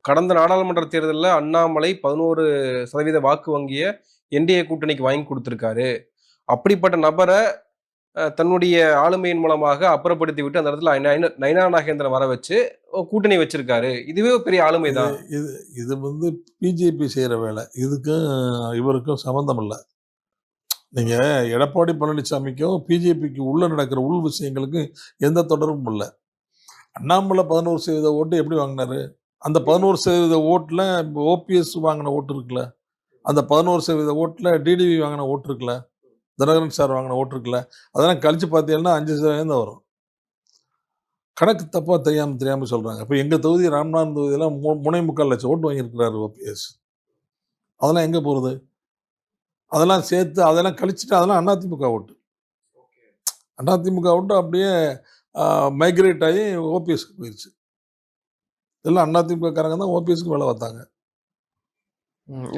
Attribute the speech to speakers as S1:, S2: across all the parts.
S1: கடந்த நாடாளுமன்ற தேர்தல்ல அண்ணாமலை 11% வாக்கு வங்கிய என்டிஏ கூட்டணிக்கு வாங்கி குடுத்திருக்காரு. அப்படிப்பட்ட நபர தன்னுடைய ஆளுமையின் மூலமாக அப்புறப்படுத்தி விட்டு அந்த இடத்துல நயினா நாகேந்திரன் வர வச்சு கூட்டணி வச்சிருக்காரு. இதுவே ஒரு பெரிய ஆளுமை
S2: இது
S1: தான்.
S2: இது இது வந்து பிஜேபி செய்யற வேலை. இதுக்கும் இவருக்கும் சம்மந்தம் இல்ல. நீங்க எடப்பாடி பழனிசாமிக்கும் பிஜேபிக்கு உள்ள நடக்கிற உள் விஷயங்களுக்கு எந்த தொடர்பும் இல்ல. அண்ணாமலை 11% ஓட்டு எப்படி வாங்கினாரு? அந்த 11% ஓட்டுல ஓபிஎஸ் வாங்கின ஓட்டு இருக்குல்ல, அந்த 11% ஓட்டுல டிடிவி வாங்கின ஓட்டு இருக்குல்ல, தினகரன் சார் வாங்கின ஓட்டு இருக்குல்ல, அதெல்லாம் கழிச்சு பார்த்தீங்கன்னா 5% தான் வரும். கணக்கு தப்பா தெரியாம சொல்றாங்க. இப்போ எங்க தொகுதி ராமநாதபுரம் தொகுதியெல்லாம் 3.25 லட்சம் ஓட்டு வாங்கியிருக்கிறாரு ஓபிஎஸ். அதெல்லாம் எங்க போறது? அதெல்லாம் சேர்த்து அதெல்லாம் கழிச்சுட்டு அதெல்லாம் அதிமுக ஓட்டு. அதிமுக ஓட்டு அப்படியே மைக்ரேட் ஆகி ஓபிஎஸ்க்கு போயிடுச்சு. எல்லாம் அதிமுக காரங்க தான் ஓபிஎஸ்க்கு வேலை பார்த்தாங்க.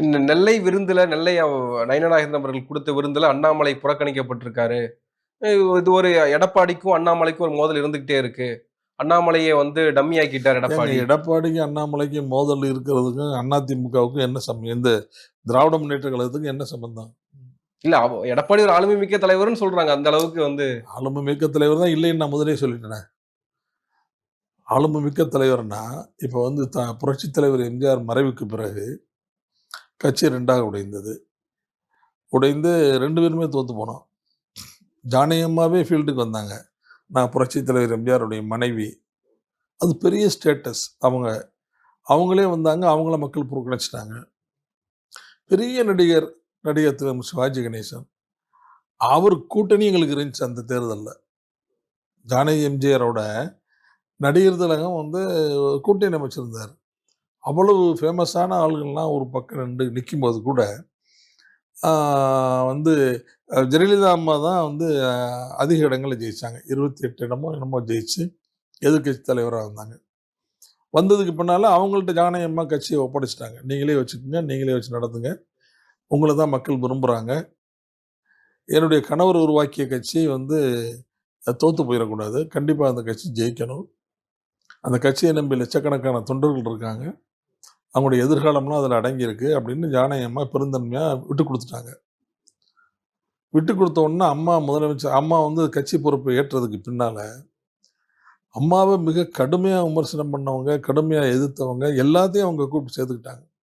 S1: இந்த நெல்லை விருந்துல நயினா நாகேந்திரன் அவர்கள் கொடுத்த விருந்துல அண்ணாமலை புறக்கணிக்கப்பட்டிருக்காரு. இது ஒரு எடப்பாடிக்கும் அண்ணாமலைக்கும் ஒரு மோதல் இருந்துகிட்டே இருக்கு. அண்ணாமலையை டம்மி ஆக்கிட்டார்
S2: ஏங்க
S1: எடப்பாடி.
S2: எடப்பாடிக்கு அண்ணாமலைக்கு மோதல் இருக்கிறதுக்கும் அதிமுகவுக்கும் என்ன சம்பந்தம்? இந்த திராவிட முன்னேற்ற கழகத்துக்கு என்ன சம்பந்தம்?
S1: இல்ல எடப்பாடி ஒரு ஆளுமை மிக்க தலைவர்னு சொல்றாங்க. அந்த அளவுக்கு
S2: ஆளுமை மிக்க தலைவர் தான் இல்லைன்னு நான் முதலே சொல்லிட்டேன். ஆளுமை மிக்க தலைவர்னா இப்போ புரட்சி தலைவர் எம்ஜிஆர் மறைவுக்கு பிறகு கட்சி 2ஆக உடைந்தது. உடைந்து 2 பேருமே தோத்து போனோம். ஜானகியம்மாவே ஃபீல்டுக்கு வந்தாங்க. நான் புரட்சி தலைவர் எம்ஜிஆருடைய மனைவி. அது பெரிய ஸ்டேட்டஸ். அவங்களே வந்தாங்க. அவங்கள மக்கள் புறக்கணிச்சிட்டாங்க. பெரிய நடிகர் திரு சிவாஜி கணேசன். அவர் கூட்டணி எங்களுக்கு இருந்துச்சு அந்த தேர்தல்ல. ஜானகி எம்ஜிஆரோட நடிகர் திலகம் கூட்டணி அமைச்சிருந்தார். அவ்வளவு ஃபேமஸான ஆளுங்கள்லாம் ஒரு பக்கம் நிக்கும்போது கூட ஜெயலலிதா அம்மா தான் அதிக இடங்களை ஜெயிச்சாங்க. 28 இடமோ என்னமோ ஜெயிச்சு எதிர்கட்சி தலைவராக வந்தாங்க. வந்ததுக்கு பின்னால அவங்கள்ட்ட ஜானகி அம்மா கட்சியை ஒப்படைச்சிட்டாங்க. நீங்களே வச்சுக்கோங்க, நீங்களே வச்சு நடத்துங்க. உங்களை தான் மக்கள் விரும்புகிறாங்க. என்னுடைய கணவர் உருவாக்கிய கட்சி தோற்று போயிடக்கூடாது. கண்டிப்பாக அந்த கட்சி ஜெயிக்கணும். அந்த கட்சியை நம்பி லட்சக்கணக்கான தொண்டர்கள் இருக்காங்க. அவங்களுடைய எதிர்காலம்லாம் அதில் அடங்கியிருக்கு அப்படின்னு ஜானகி அம்மா பெருந்தன்மையாக விட்டு கொடுத்துட்டாங்க. விட்டு கொடுத்த உடனே முதலமைச்சர் அம்மா கட்சி பொறுப்பை ஏற்றதுக்கு பின்னால் அம்மாவை மிக கடுமையாக விமர்சனம் பண்ணவங்க, கடுமையாக எதிர்த்தவங்க எல்லாத்தையும் அவங்க கூப்பிட்டு சேர்த்துக்கிட்டாங்க.